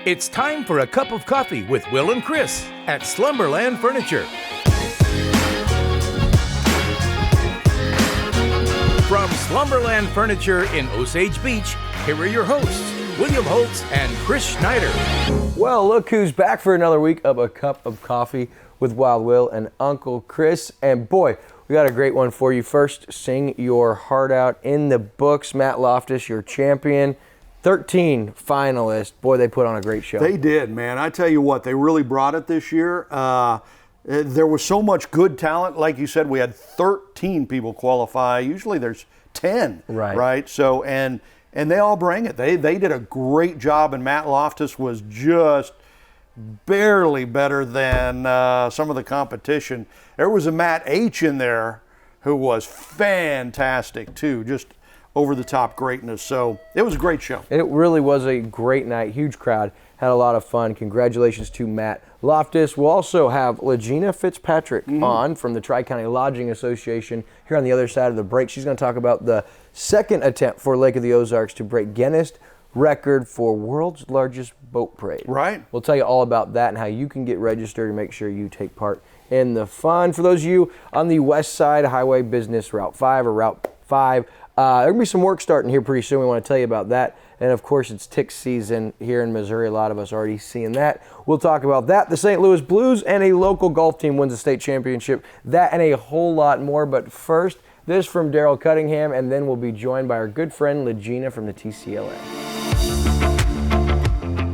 It's time for a cup of coffee with Will and Chris at Slumberland Furniture. From Slumberland Furniture in Osage Beach, here are your hosts, William Holtz and Chris Schneider. Well, look who's back for another week of A Cup of Coffee with Wild Will and Uncle Chris. And boy, we got a great one for you. First, sing your heart out in the books. Matt Loftus, your champion. 13 finalists. Boy, they put on a great show. They did, man. I tell you what, they really brought it this year. There was so much good talent. Like you said, we had 13 people qualify. Usually there's 10, right? So, and they all bring it. They did a great job, and Matt Loftus was just barely better than some of the competition. There was a Matt H in there who was fantastic too, just over-the-top greatness. So it was a great show. It really was a great night. Huge crowd. Had a lot of fun. Congratulations to Matt Loftus. We'll also have Legina Fitzpatrick on from the Tri-County Lodging Association here on the other side of the break. She's going to talk about the second attempt for Lake of the Ozarks to break Guinness record for world's largest boat parade. Right. We'll tell you all about that and how you can get registered and make sure you take part in the fun. For those of you on the west side, Highway Business Route 5 or Route 5, there's going to be some work starting here pretty soon. We want to tell you about that. And, of course, it's tick season here in Missouri. A lot of us already seeing that. We'll talk about that. The St. Louis Blues and a local golf team wins a state championship. That and a whole lot more. But first, this from Daryl Cunningham, and then we'll be joined by our good friend, Legina from the TCLA.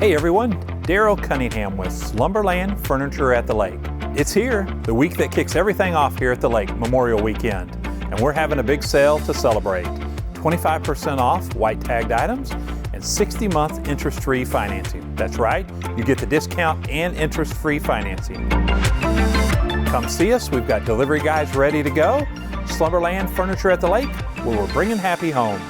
Hey, everyone. Daryl Cunningham with Slumberland Furniture at the Lake. It's here, the week that kicks everything off here at the lake, Memorial Weekend. And we're having a big sale to celebrate. 25% off white tagged items and 60-month interest-free financing. That's right, you get the discount and interest-free financing. Come see us, we've got delivery guys ready to go. Slumberland Furniture at the Lake, where we're bringing happy home.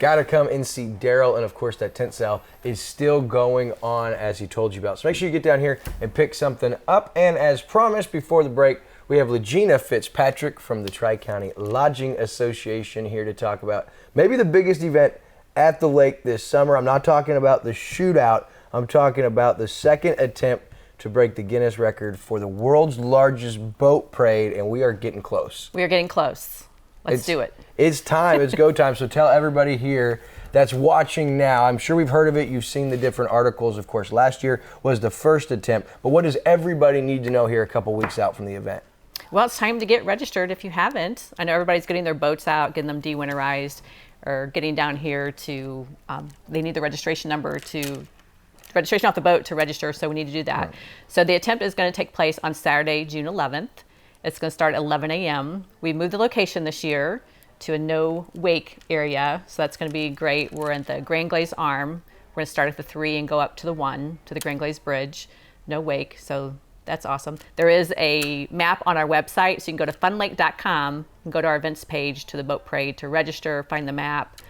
Gotta come and see Daryl, and of course that tent sale is still going on as he told you about. So make sure you get down here and pick something up. And as promised before the break, we have Legina Fitzpatrick from the Tri-County Lodging Association here to talk about maybe the biggest event at the lake this summer. I'm not talking about the shootout. I'm talking about the second attempt to break the Guinness record for the world's largest boat parade, and we are getting close. We are getting close. Let's do it. It's time. It's go time. So tell everybody here that's watching now. I'm sure we've heard of it. You've seen the different articles. Of course, last year was the first attempt. But what does everybody need to know here a couple weeks out from the event? Well, it's time to get registered if you haven't. I know everybody's getting their boats out, getting them de-winterized, or getting down here to, they need the registration number to, registration off the boat to register, so we need to do that. Right. So the attempt is going to take place on Saturday, June 11th. It's going to start at 11 a.m. We moved the location this year to a no-wake area, so that's going to be great. We're at the Grand Glaze Arm. We're going to start at the 3 and go up to the 1, to the Grand Glaze Bridge. No wake, so that's awesome. There is a map on our website, so you can go to funlake.com and go to our events page to the boat parade to register, find the map.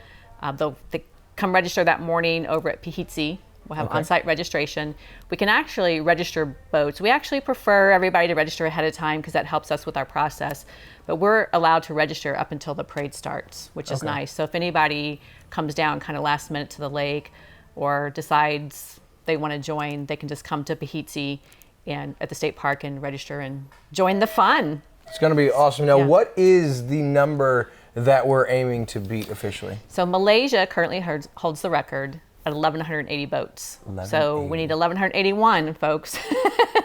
They come register that morning over at Pihitsi. We'll have on-site registration. We can actually register boats. We actually prefer everybody to register ahead of time because that helps us with our process. But we're allowed to register up until the parade starts, which is nice. So if anybody comes down kind of last minute to the lake or decides they want to join, they can just come to Pihitsi and at the state park and register and join the fun. It's going to be awesome. Now, what is the number that we're aiming to beat officially? So Malaysia currently holds the record at 1,180 boats. So we need 1,181 folks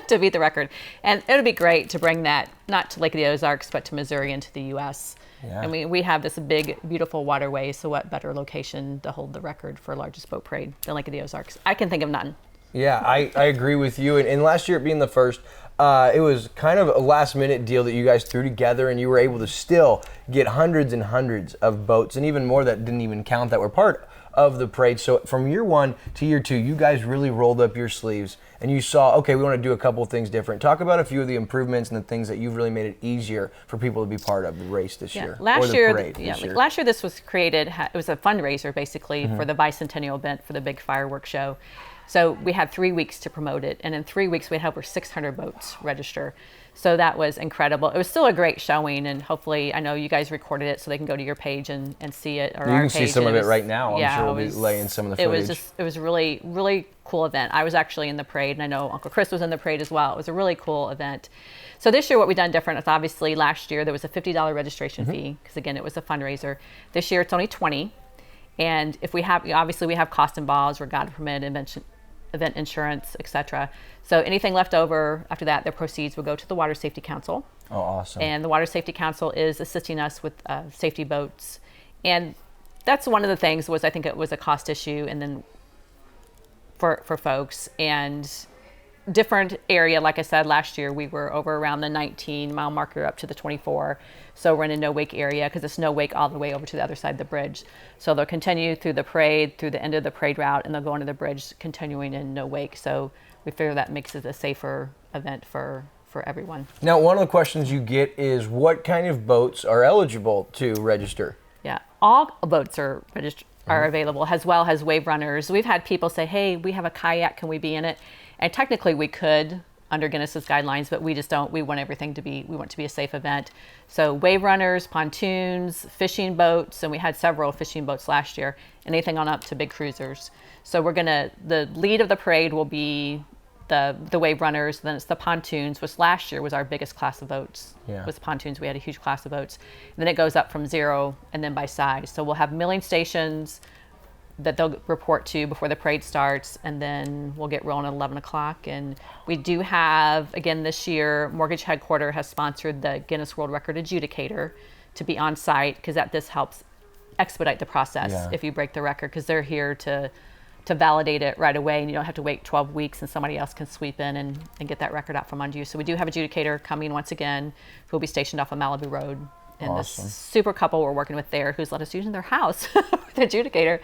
to beat the record. And it would be great to bring that, not to Lake of the Ozarks, but to Missouri and to the U.S. Yeah. And we have this big, beautiful waterway, so what better location to hold the record for largest boat parade than Lake of the Ozarks? I can think of none. Yeah, I agree with you. And last year it being the first, it was kind of a last-minute deal that you guys threw together, and you were able to still get hundreds and hundreds of boats, and even more that didn't even count that were part of the parade. So from year 1 to year 2, you guys really rolled up your sleeves, and you saw, okay, we want to do a couple of things different. Talk about a few of the improvements and the things that you've really made it easier for people to be part of the race this year. Last year, this was created, it was a fundraiser basically for the bicentennial event for the big fireworks show. So we had 3 weeks to promote it, and in 3 weeks we had over 600 boats register. So that was incredible. It was still a great showing, and hopefully, I know you guys recorded it so they can go to your page and see it. Or you our can page. see some of was, it right now. Yeah, I'm sure we'll be laying some of the footage. It was a really, really cool event. I was actually in the parade, and I know Uncle Chris was in the parade as well. It was a really cool event. So this year what we've done different is obviously last year there was a $50 registration fee, because again, it was a fundraiser. This year it's only $20. And if we have, obviously we have cost involved, regatta permit, event insurance, etc. So anything left over after that, the proceeds will go to the Water Safety Council. Oh, awesome. And the Water Safety Council is assisting us with safety boats. And that's one of the things was, I think it was a cost issue, and then for folks. And different area, like I said, last year we were over around the 19-mile marker up to the 24. So we're in a no wake area, because it's no wake all the way over to the other side of the bridge. So they'll continue through the parade, through the end of the parade route, and they'll go into the bridge continuing in no wake. So we figure that makes it a safer event for everyone. Now, one of the questions you get is what kind of boats are eligible to register? Yeah, all boats are available, as well as wave runners. We've had people say, hey, we have a kayak, can we be in it? And technically we could under Guinness's guidelines, but we just don't. We want everything to be, we want it to be a safe event. So wave runners, pontoons, fishing boats, and we had several fishing boats last year, anything on up to big cruisers. So the lead of the parade will be the wave runners, then it's the pontoons, which last year was our biggest class of boats. Yeah. Was pontoons. We had a huge class of boats. And then it goes up from 0 and then by size. So we'll have milling stations that they'll report to before the parade starts, and then we'll get rolling at 11 o'clock. And we do have, again this year, Mortgage Headquarters has sponsored the Guinness World Record Adjudicator to be on site, because this helps expedite the process if you break the record, because they're here to validate it right away, and you don't have to wait 12 weeks and somebody else can sweep in and get that record out from under you. So we do have adjudicator coming once again, who will be stationed off of Malibu Road. And awesome. This super couple we're working with there, who's let us use in their house with the adjudicator.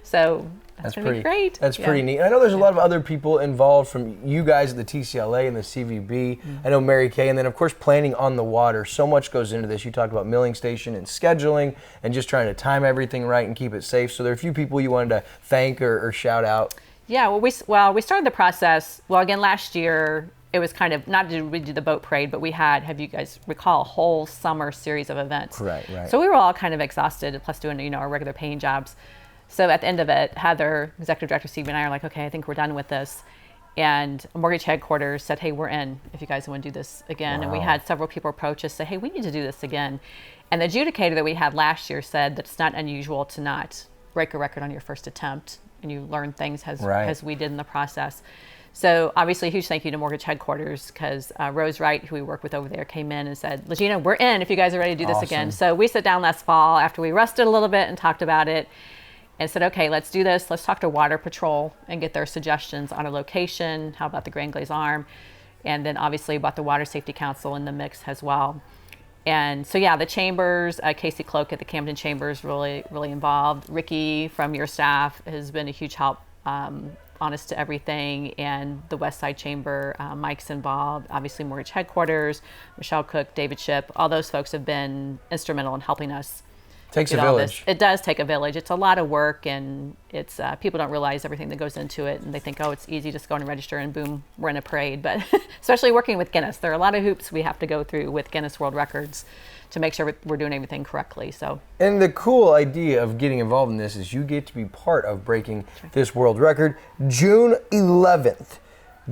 So that's gonna be great. That's pretty neat. I know there's a lot of other people involved, from you guys at the TCLA and the CVB. I know Mary Kay, and then of course planning on the water. So much goes into this. You talked about milling station and scheduling and just trying to time everything right and keep it safe. So there are a few people you wanted to thank or shout out. Yeah, we started the process, again last year. It was kind of, not did we do the boat parade, but we had, have you guys recall, a whole summer series of events. Right. So we were all kind of exhausted, plus doing, our regular paying jobs. So at the end of it, Heather, Executive Director Steve, and I are like, okay, I think we're done with this. And Mortgage Headquarters said, hey, we're in if you guys want to do this again. Wow. And we had several people approach us, say, hey, we need to do this again. And the adjudicator that we had last year said that it's not unusual to not break a record on your first attempt, and you learn things as we did in the process. So obviously a huge thank you to Mortgage Headquarters, because Rose Wright, who we work with over there, came in and said, Legina, we're in if you guys are ready to do this again. So we sat down last fall after we rested a little bit and talked about it, and said, okay, let's do this. Let's talk to Water Patrol and get their suggestions on a location. How about the Grand Glaze Arm? And then obviously about the Water Safety Council in the mix as well. And so the chambers, Casey Cloak at the Camden Chambers really involved. Ricky from your staff has been a huge help, honest to everything, and the West Side Chamber, Mike's involved, obviously Mortgage Headquarters, Michelle Cook, David Ship, all those folks have been instrumental in helping us. Takes a village. It does take a village. It's a lot of work, and it's people don't realize everything that goes into it, and they think, oh, it's easy, just go and register and boom, we're in a parade. But especially working with Guinness, there are a lot of hoops we have to go through with Guinness World Records to make sure we're doing everything correctly. So. And the cool idea of getting involved in this is you get to be part of breaking this world record. June 11th,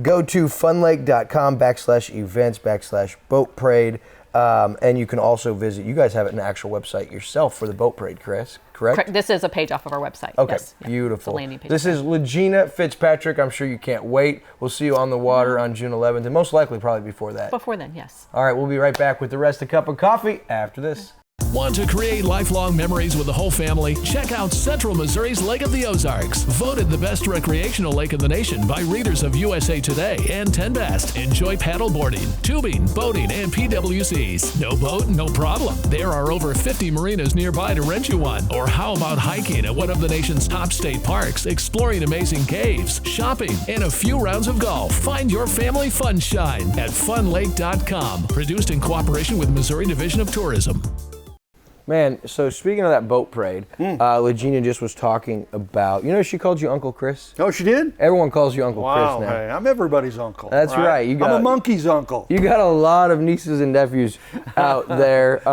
go to funlake.com/events/boat parade. And you can also visit, you guys have an actual website yourself for the boat parade, Chris, correct? This is a page off of our website. Okay, yes. Beautiful. It's a landing page. This is Legina Fitzpatrick. I'm sure you can't wait. We'll see you on the water on June 11th, and most likely probably before that. Before then, yes. All right, we'll be right back with the rest of Cup of Coffee after this. Want to create lifelong memories with the whole family? Check out Central Missouri's Lake of the Ozarks. Voted the best recreational lake in the nation by readers of USA Today and 10 Best. Enjoy paddleboarding, tubing, boating, and PWCs. No boat? No problem. There are over 50 marinas nearby to rent you one. Or how about hiking at one of the nation's top state parks, exploring amazing caves, shopping, and a few rounds of golf? Find your family fun shine at funlake.com. Produced in cooperation with Missouri Division of Tourism. Man, so speaking of that boat parade, Legina just was talking about, she called you Uncle Chris? Oh, she did? Everyone calls you Uncle Chris now. Hey, I'm everybody's uncle. That's right. I'm a monkey's uncle. You got a lot of nieces and nephews out there.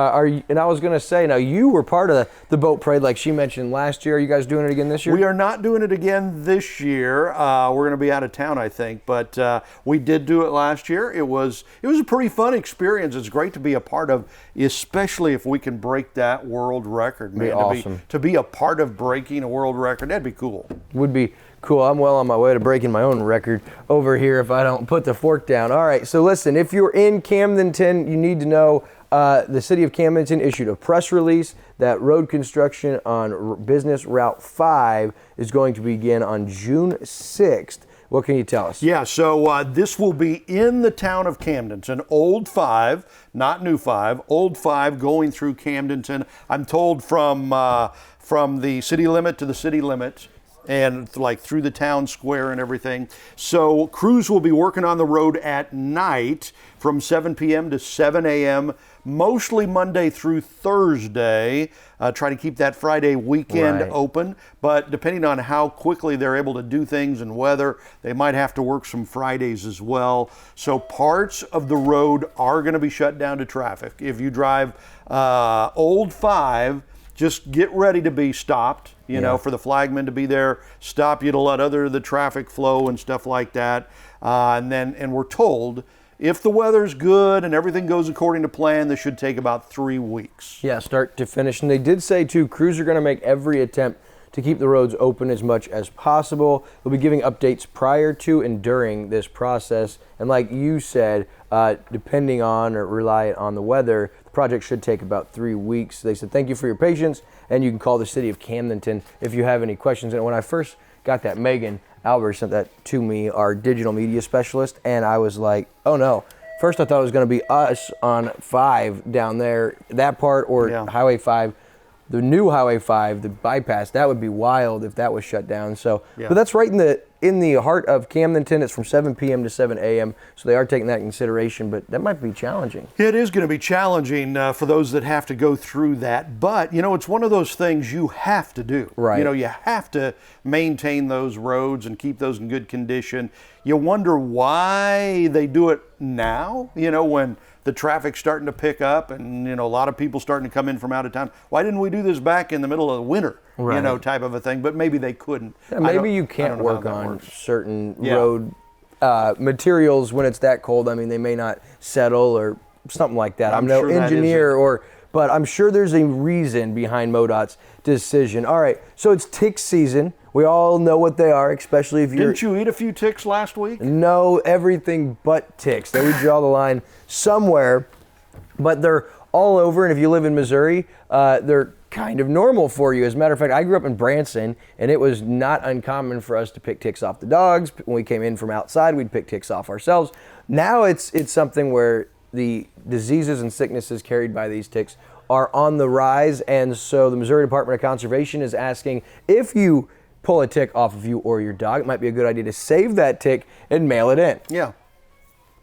And I was going to say, now you were part of the boat parade like she mentioned last year. Are you guys doing it again this year? We are not doing it again this year. We're going to be out of town, I think, but we did do it last year. It was a pretty fun experience. It's great to be a part of, especially if we can break that world record, man. Awesome. To be a part of breaking a world record, that'd be cool. Would be cool. I'm well on my way to breaking my own record over here if I don't put the fork down. All right, so listen, if you're in Camdenton, you need to know the city of Camdenton issued a press release that road construction on Business Route 5 is going to begin on June 6th. What can you tell us? Yeah, so this will be in the town of Camdenton, Old 5, not New 5, Old 5 going through Camdenton. I'm told from the city limit to the city limit and like through the town square and everything. So crews will be working on the road at night from 7 p.m. to 7 a.m., mostly Monday through Thursday. Try to keep that Friday weekend open, but depending on how quickly they're able to do things and weather, they might have to work some Fridays as well. So parts of the road are going to be shut down to traffic. If you drive Old 5, just get ready to be stopped, for the flagman to be there, stop you to let the traffic flow and stuff like that. And we're told if the weather's good and everything goes according to plan, this should take about 3 weeks. Yeah, start to finish. And they did say, too, crews are going to make every attempt to keep the roads open as much as possible. They'll be giving updates prior to and during this process. And like you said, depending on or reliant on the weather, the project should take about 3 weeks. They said, thank you for your patience, and you can call the city of Camdenton if you have any questions. And when I first got that, Megan Albert sent that to me, our digital media specialist, and I was like, oh no. First I thought it was going to be us on 5 down there, that part, or Highway 5. The new Highway 5, the bypass, that would be wild if that was shut down. So, but that's right in the heart of Camdenton. It's from 7 p.m. to 7 a.m., so they are taking that into consideration, but that might be challenging. It is going to be challenging for those that have to go through that, but, it's one of those things you have to do. Right. You have to maintain those roads and keep those in good condition. You wonder why they do it now, when the traffic's starting to pick up and, a lot of people starting to come in from out of town. Why didn't we do this back in the middle of the winter, type of a thing? But maybe they couldn't. Yeah, maybe you can't work on certain road materials when it's that cold. I mean, they may not settle or something like that. I'm no engineer but I'm sure there's a reason behind MoDOT's decision. All right, so it's tick season. We all know what they are, especially if you're... Didn't you eat a few ticks last week? No, everything but ticks. They would draw the line somewhere, but they're all over, and if you live in Missouri, they're kind of normal for you. As a matter of fact, I grew up in Branson, and it was not uncommon for us to pick ticks off the dogs. When we came in from outside, we'd pick ticks off ourselves. Now it's something where the diseases and sicknesses carried by these ticks are on the rise, and so the Missouri Department of Conservation is asking if you pull a tick off of you or your dog, it might be a good idea to save that tick and mail it in. Yeah.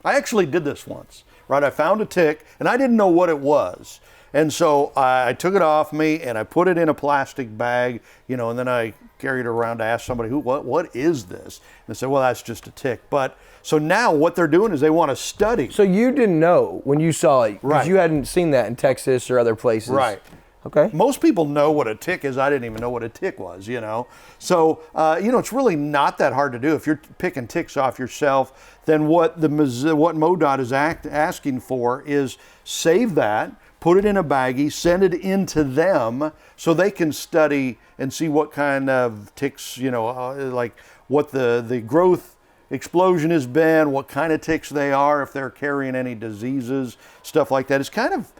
I actually did this once, right? I found a tick, and I didn't know what it was. And so I took it off me, and I put it in a plastic bag, and then I carried it around to ask somebody, what is this? And they said, well, that's just a tick. But so now what they're doing is they want to study. So you didn't know when you saw it, because you hadn't seen that in Texas or other places. Right. Okay. Most people know what a tick is. I didn't even know what a tick was, So, it's really not that hard to do. If you're picking ticks off yourself, then what MoDOT is asking for is save that, put it in a baggie, send it into them so they can study and see what kind of ticks, like what the growth explosion has been, what kind of ticks they are, if they're carrying any diseases, stuff like that. It's kind of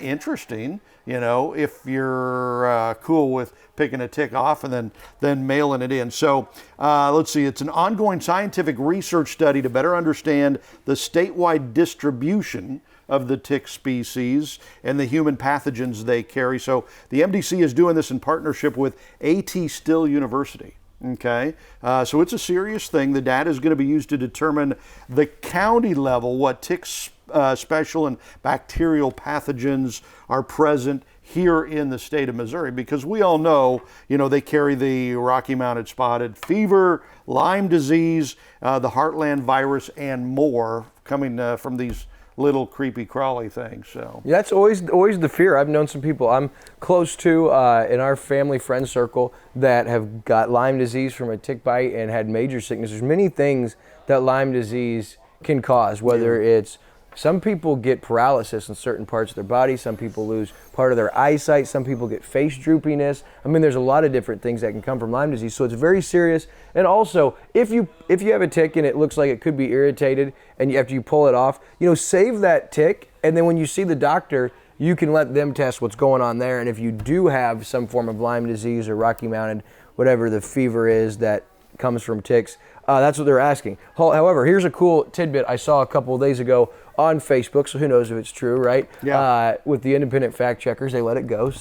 interesting, if you're cool with picking a tick off and then mailing it in. So let's see, it's an ongoing scientific research study to better understand the statewide distribution of the tick species and the human pathogens they carry. So the MDC is doing this in partnership with A.T. Still University. Okay, so it's a serious thing. The data is going to be used to determine the county level what ticks, special and bacterial pathogens are present here in the state of Missouri, because we all know, they carry the Rocky Mountain spotted fever, Lyme disease, the heartland virus, and more coming from these little creepy crawly things. So yeah, that's always the fear. I've known some people I'm close to in our family friend circle that have got Lyme disease from a tick bite and had major sickness. There's many things that Lyme disease can cause, whether it's some people get paralysis in certain parts of their body, some people lose part of their eyesight, some people get face droopiness. I mean, there's a lot of different things that can come from Lyme disease, so it's very serious. And also, if you have a tick and it looks like it could be irritated, and after you pull it off, save that tick, and then when you see the doctor, you can let them test what's going on there. And if you do have some form of Lyme disease or Rocky Mountain, whatever the fever is that comes from ticks, that's what they're asking. However, here's a cool tidbit I saw a couple of days ago on Facebook, so who knows if it's true, right? Yeah. With the independent fact checkers, they let it go.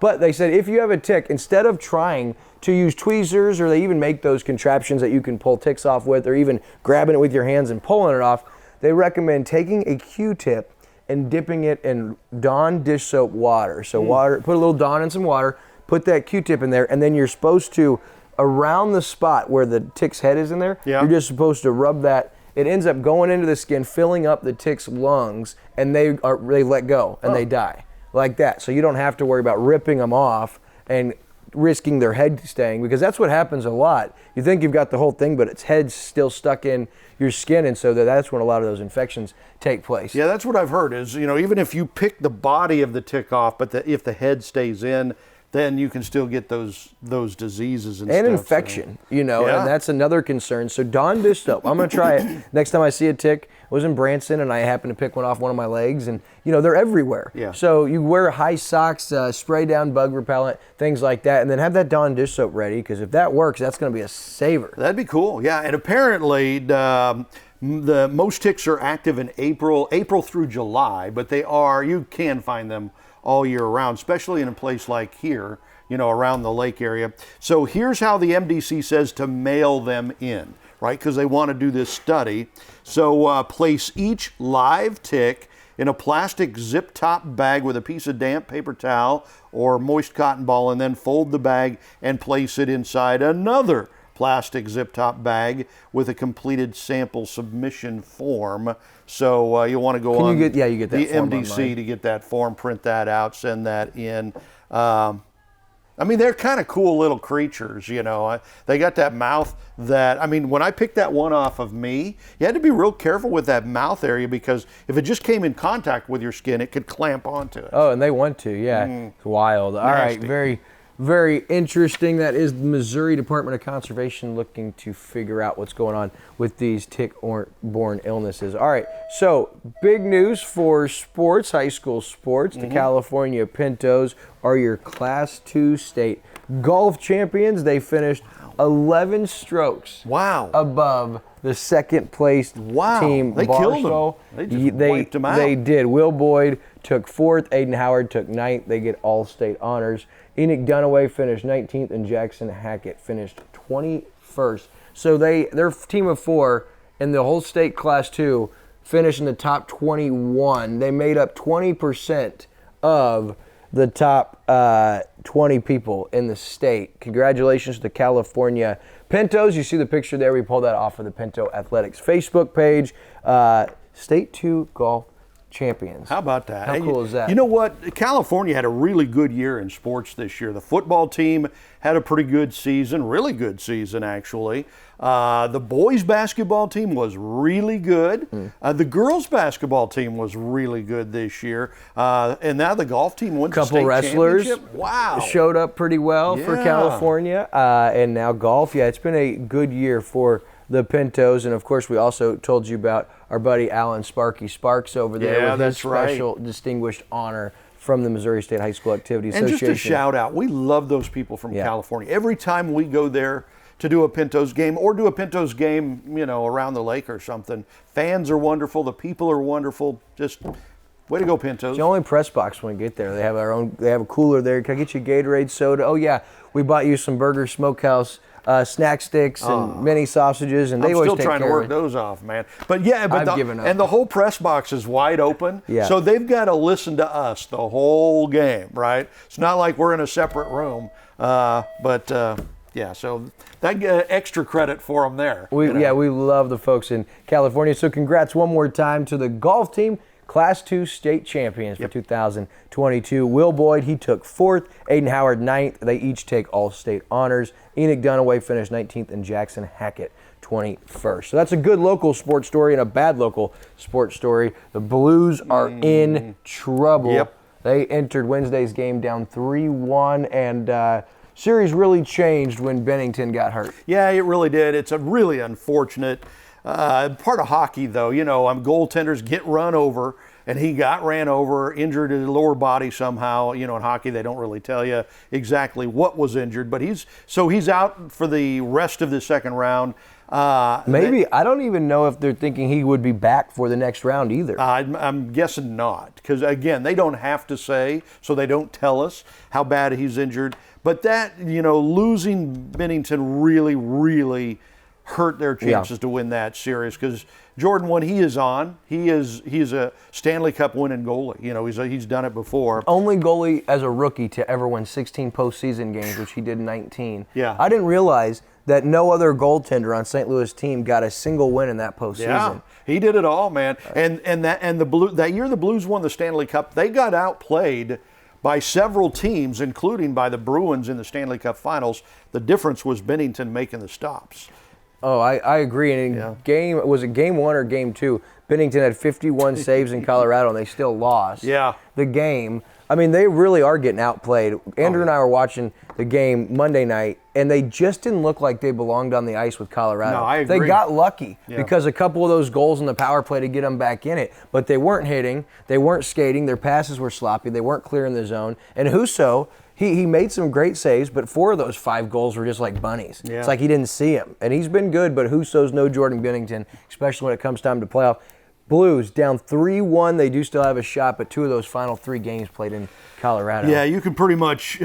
But they said if you have a tick, instead of trying to use tweezers, or they even make those contraptions that you can pull ticks off with, or even grabbing it with your hands and pulling it off, they recommend taking a Q-tip and dipping it in Dawn dish soap water. So put a little Dawn in some water, put that Q-tip in there, and then you're supposed to, around the spot where the tick's head is in there, you're just supposed to rub that. It ends up going into the skin, filling up the tick's lungs, and they let go and they die like that. So you don't have to worry about ripping them off and risking their head staying, because that's what happens a lot. You think you've got the whole thing, but its head's still stuck in your skin, and so that's when a lot of those infections take place. Yeah, that's what I've heard is, even if you pick the body of the tick off, but if the head stays in, then you can still get those diseases and stuff. Infection, and that's another concern. So Dawn dish soap, I'm going to try it next time I see a tick. I was in Branson and I happened to pick one off one of my legs, and they're everywhere. Yeah. So you wear high socks, spray down bug repellent, things like that, and then have that Dawn dish soap ready, because if that works, that's going to be a saver. That'd be cool. Yeah, and apparently the most ticks are active in April through July, but you can find them all year round, especially in a place like here, around the lake area. So here's how the MDC says to mail them in, right? Because they want to do this study. So place each live tick in a plastic zip top bag with a piece of damp paper towel or moist cotton ball, and then fold the bag and place it inside another plastic zip top bag with a completed sample submission form. So you want to go on you get that the form MDC online to get that form, print that out, send that in. They're kind of cool little creatures, They got that mouth that, when I picked that one off of me, you had to be real careful with that mouth area, because if it just came in contact with your skin, it could clamp onto it. Oh, and they want to, yeah. It's wild. All right, very, very interesting. That is the Missouri Department of Conservation looking to figure out what's going on with these tick-borne illnesses. All right, so big news for sports, high school sports. The California Pintos are your Class 2 state golf champions. They finished 11 strokes above the second placed team. They Barstow. killed them. They just wiped them out. They did. Will Boyd took 4th. Aiden Howard took 9th. They get all state honors. Enoch Dunaway finished 19th, and Jackson Hackett finished 21st. So their team of 4 in the whole state Class 2 finished in the top 21. They made up 20% of the top 20 people in the state. Congratulations to the California Pintos. You see the picture there. We pulled that off of the Pinto Athletics Facebook page. State 2 golf champions. How about that? How cool is that? You know what? California had a really good year in sports this year. The football team had a pretty good season, really good season actually. The boys basketball team was really good. The girls basketball team was really good this year. And now the golf team won the state wrestlers championship. Showed up pretty well for California. And now golf. Yeah, it's been a good year for the Pintos. And of course, we also told you about our buddy Alan Sparky Sparks over there with his special distinguished honor from the Missouri State High School Activity Association. And just a shout out, we love those people from California. Every time we go there to do a Pintos game or do a Pintos game, around the lake or something, fans are wonderful, the people are wonderful. Just way to go, Pintos. It's the only press box when we get there. They have a cooler there. Can I get you a Gatorade soda? Oh yeah, we bought you some Burger Smokehouse snack sticks and mini sausages, and they I'm always still take trying to care work of it. those off, man. But yeah, I've given up. And the whole press box is wide open, so they've got to listen to us the whole game, right? It's not like we're in a separate room, yeah, so that extra credit for them there. Yeah, we love the folks in California. So congrats one more time to the golf team, Class 2 state champions for 2022. Will Boyd, he took 4th. Aiden Howard, 9th. They each take all-state honors. Enoch Dunaway finished 19th, and Jackson Hackett 21st. So that's a good local sports story and a bad local sports story. The Blues are in trouble. Yep. They entered Wednesday's game down 3-1, and series really changed when Bennington got hurt. Yeah, it really did. It's a really unfortunate part of hockey, though. Goaltenders get run over, and he got ran over, injured his lower body somehow. In hockey, they don't really tell you exactly what was injured, but he's out for the rest of the second round. Maybe. I don't even know if they're thinking he would be back for the next round either. I'm guessing not, because, again, they don't have to say, so they don't tell us how bad he's injured. But that, losing Bennington really, really hurt their chances to win that series, because Jordan, when he is on, he's a Stanley Cup winning goalie. He's done it before. Only goalie as a rookie to ever win 16 postseason games, which he did in 19. Yeah. I didn't realize that no other goaltender on St. Louis team got a single win in that postseason. Yeah, he did it all, man. And that year the Blues won the Stanley Cup, they got outplayed by several teams, including by the Bruins in the Stanley Cup Finals. The difference was Bennington making the stops. Oh, I agree. And game 1 or game 2? Bennington had 51 saves in Colorado, and they still lost the game. I mean, they really are getting outplayed. Andrew and I were watching the game Monday night, and they just didn't look like they belonged on the ice with Colorado. No, I agree. They got lucky because a couple of those goals in the power play to get them back in it, but they weren't hitting, they weren't skating, their passes were sloppy, they weren't clearing the zone. And Husso, he made some great saves, but 4 of those 5 goals were just like bunnies. Yeah. It's like he didn't see him. And he's been good, but Husso's no Jordan Bennington, especially when it comes time to playoff. Blues down 3-1. They do still have a shot, but 2 of those final 3 games played in Colorado. Yeah, you can pretty much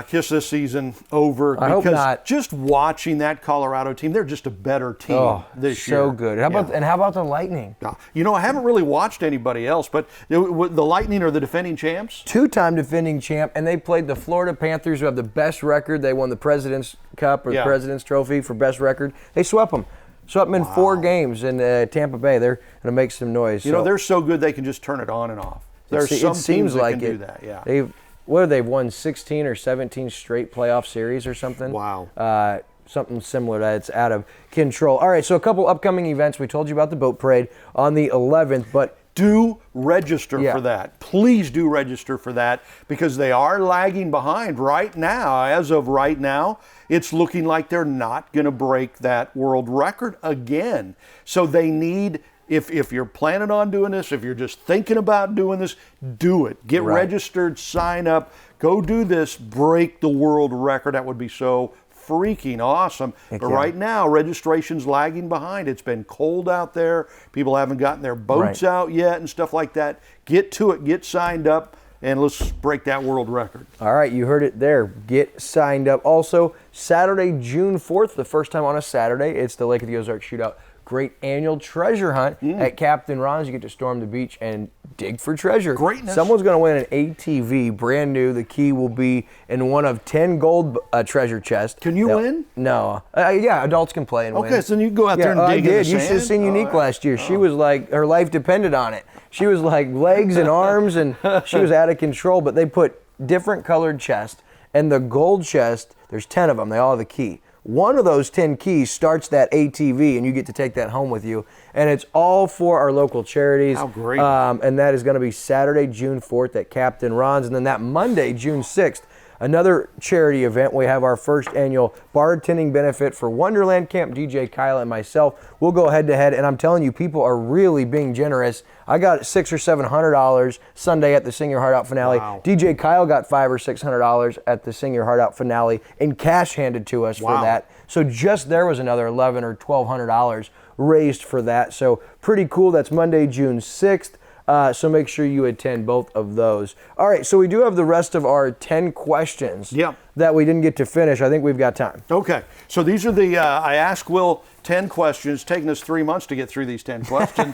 kiss this season over. I hope not. Just watching that Colorado team, they're just a better team this year. So good. How about the Lightning? I haven't really watched anybody else, but the Lightning are the defending champs. 2-time defending champ, and they played the Florida Panthers, who have the best record. They won the President's Cup or the President's Trophy for best record. They swept them. Swept them in 4 games in Tampa Bay. They're going to make some noise. They're so good they can just turn it on and off. There's some teams that can do that. Yeah. They've won 16 or 17 straight playoff series or something. Wow. Something similar to that. It's out of control. All right, so a couple upcoming events. We told you about the boat parade on the 11th, but do register for that. Please do register for that, because they are lagging behind right now. As of right now, it's looking like they're not going to break that world record again. So they need, if you're planning on doing this, if you're just thinking about doing this, do it. Get registered, sign up, go do this, break the world record. That would be so freaking awesome. But right now, registration's lagging behind. It's been cold out there. People haven't gotten their boats out yet and stuff like that. Get to it, get signed up, and let's break that world record. All right, you heard it there. Get signed up. Also, Saturday, June 4th, the first time on a Saturday, it's the Lake of the Ozarks Shootout. Great annual treasure hunt at Captain Ron's. You get to storm the beach and dig for treasure. Greatness. Someone's going to win an ATV, brand new. The key will be in one of 10 gold treasure chests. Can you win? No. Adults can play and win. Okay, so you can go out there and dig in the I did. You should have seen Unique last year. She was like, her life depended on it. She was like legs and arms, and she was out of control. But they put different colored chests, and the gold chest, there's 10 of them. They all have a key. One of those 10 keys starts that ATV, and you get to take that home with you. And it's all for our local charities. How great. And that is going to be Saturday, June 4th at Captain Ron's. And then that Monday, June 6th, another charity event. We have our first annual bartending benefit for Wonderland Camp. DJ Kyle and myself will go head-to-head. And I'm telling you, people are really being generous. I got $600 or $700 Sunday at the Sing Your Heart Out finale. Wow. DJ Kyle got $500 or $600 at the Sing Your Heart Out finale in cash handed to us for that. So just there was another $1,100 or $1,200 raised for that. So pretty cool. That's Monday, June 6th. So make sure you attend both of those. All right, so we do have the rest of our 10 questions that we didn't get to finish. I think we've got time. Okay, so these are the, I asked Will 10 questions, taking us 3 months to get through these 10 questions,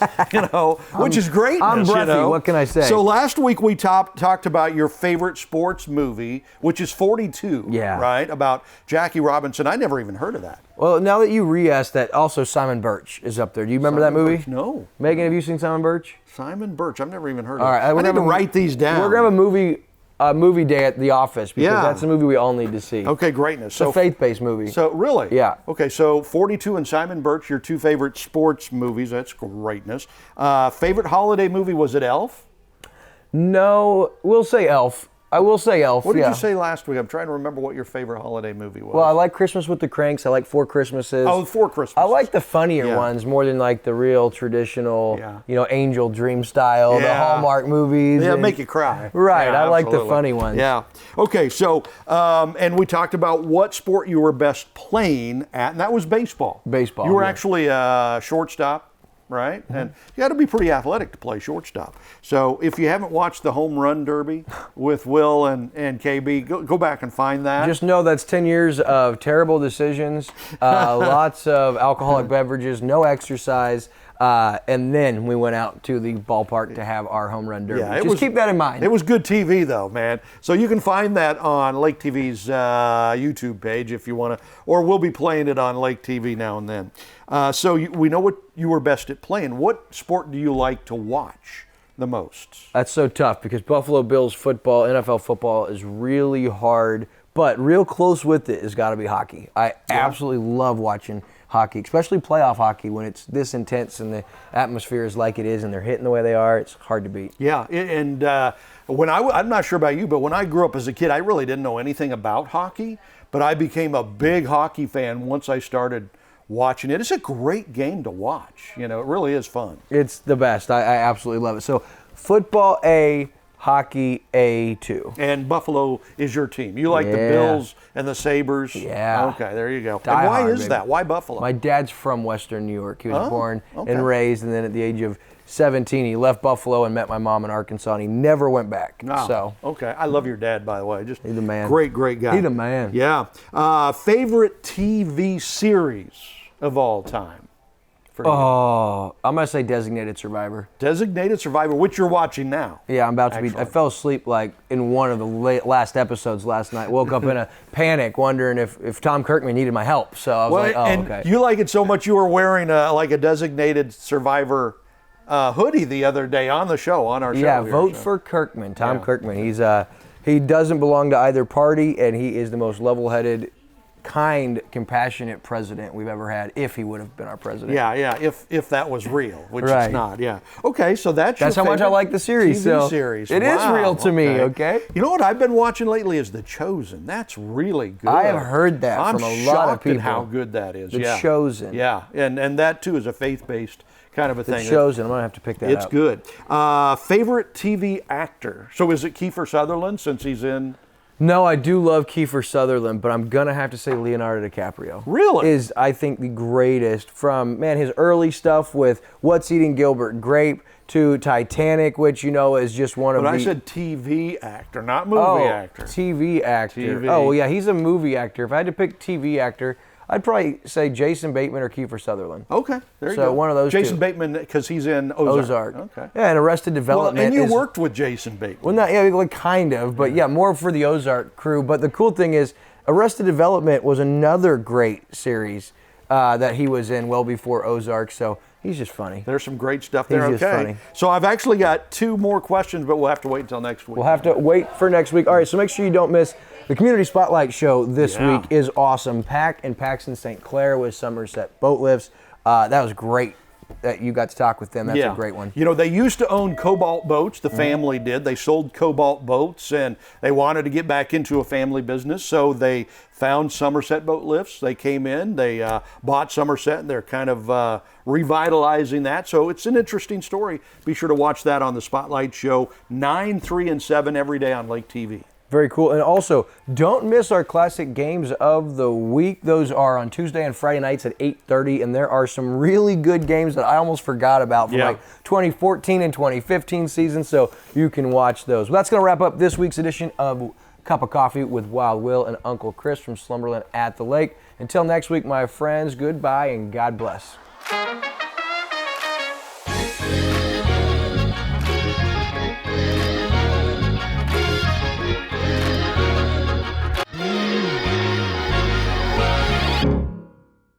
which is great. I'm breathy, what can I say? So last week we talked about your favorite sports movie, which is 42, right? About Jackie Robinson. I never even heard of that. Well, now that you re-asked that, also Simon Birch is up there. Do you remember that movie? Birch? No. Megan, have you seen Simon Birch? Simon Birch. I've never even heard of it. All right, I need to write these down. We're going to have a movie day at the office because that's a movie we all need to see. Okay, greatness. It's a faith-based movie. So really? Yeah. Okay, so 42 and Simon Birch, your two favorite sports movies. That's greatness. Favorite holiday movie, was it Elf? No, we'll say Elf. I will say Elf. What did you say last week? I'm trying to remember what your favorite holiday movie was. Well, I like Christmas with the Cranks. I like Four Christmases. Oh, Four Christmases. I like the funnier ones more than like the real traditional, Angel Dream style, the Hallmark movies. Yeah, make you cry. Right, I like the funny ones. Yeah. Okay, so, and we talked about what sport you were best playing at, and that was baseball. Baseball. You were actually a shortstop. Right? Mm-hmm. And you got to be pretty athletic to play shortstop. So if you haven't watched the Home Run Derby with Will and KB, go back and find that. Just know that's 10 years of terrible decisions, lots of alcoholic beverages, no exercise, and then we went out to the ballpark to have our Home Run Derby. Yeah, keep that in mind. It was good TV though, man. So you can find that on Lake TV's YouTube page if you want to, or we'll be playing it on Lake TV now and then. So we know what you were best at playing. What sport do you like to watch the most? That's so tough because Buffalo Bills football, NFL football is really hard, but real close with it has got to be hockey. I absolutely love watching hockey, especially playoff hockey when it's this intense and the atmosphere is like it is and they're hitting the way they are. It's hard to beat. Yeah, and I'm not sure about you, but when I grew up as a kid, I really didn't know anything about hockey, but I became a big hockey fan once I started watching it. It's a great game to watch. It really is fun. It's the best. I absolutely love it. So football A, hockey A2. And Buffalo is your team. You like the Bills and the Sabres? Yeah. Okay, there you go. Die and why hard, is baby. that? Why Buffalo? My dad's from Western New York. He was born and raised, and then at the age of 17, he left Buffalo and met my mom in Arkansas, and he never went back. Oh, so okay. I love your dad, by the way. Just he's the man. Great guy. He's the man. Yeah. Favorite TV series of all time? I'm going to say Designated Survivor. Designated Survivor, which you're watching now. Yeah, I'm about to be. I fell asleep like in one of the last episodes last night. Woke up in a panic wondering if Tom Kirkman needed my help. So I was okay. You like it so much you were wearing a Designated Survivor hoodie the other day on our show. Yeah, vote for Kirkman, Tom Kirkman. He doesn't belong to either party, and he is the most level-headed, kind, compassionate president we've ever had, if he would have been our president. Yeah, if that was real, which it's not, Okay, so that's how much I like the series. TV series. It is real to me, okay? You know what I've been watching lately is The Chosen. That's really good. I have heard that from a lot of people. I'm shocked at how good that is. The Chosen. Yeah, and that too is a faith-based kind of a thing. The Chosen. I'm going to have to pick that up. It's good. Favorite TV actor? So is it Kiefer Sutherland since he's in... No, I do love Kiefer Sutherland, but I'm going to have to say Leonardo DiCaprio. Really? Is, I think, the greatest from, his early stuff with What's Eating Gilbert Grape to Titanic, which, is just one of the... But I said TV actor, not movie actor. TV actor. TV. Oh, yeah, he's a movie actor. If I had to pick TV actor, I'd probably say Jason Bateman or Kiefer Sutherland. Okay, there you go. So one of those Jason two. Bateman, because he's in Ozark. Okay. Yeah, and Arrested Development. Well, and you worked with Jason Bateman. Well, not kind of, but more for the Ozark crew. But the cool thing is, Arrested Development was another great series that he was in well before Ozark. So he's just funny. There's some great stuff there. He's just funny. So I've actually got 2 more questions, but we'll have to wait until next week. We'll have to wait for next week. All right, so make sure you don't miss the Community Spotlight Show this week. Is awesome. Pack and Paxton St. Clair with Somerset Boat Lifts. That was great that you got to talk with them. That's a great one. They used to own Cobalt boats. The family did. They sold Cobalt boats, and they wanted to get back into a family business, so they found Somerset Boat Lifts. They came in, they bought Somerset, and they're kind of revitalizing that. So it's an interesting story. Be sure to watch that on the Spotlight Show, 9, 3, and 7 every day on Lake TV. Very cool. And also, don't miss our classic games of the week. Those are on Tuesday and Friday nights at 8:30, and there are some really good games that I almost forgot about from like 2014 and 2015 seasons, so you can watch those. Well, that's going to wrap up this week's edition of Cup of Coffee with Wild Will and Uncle Chris from Slumberland at the Lake. Until next week, my friends, goodbye and God bless.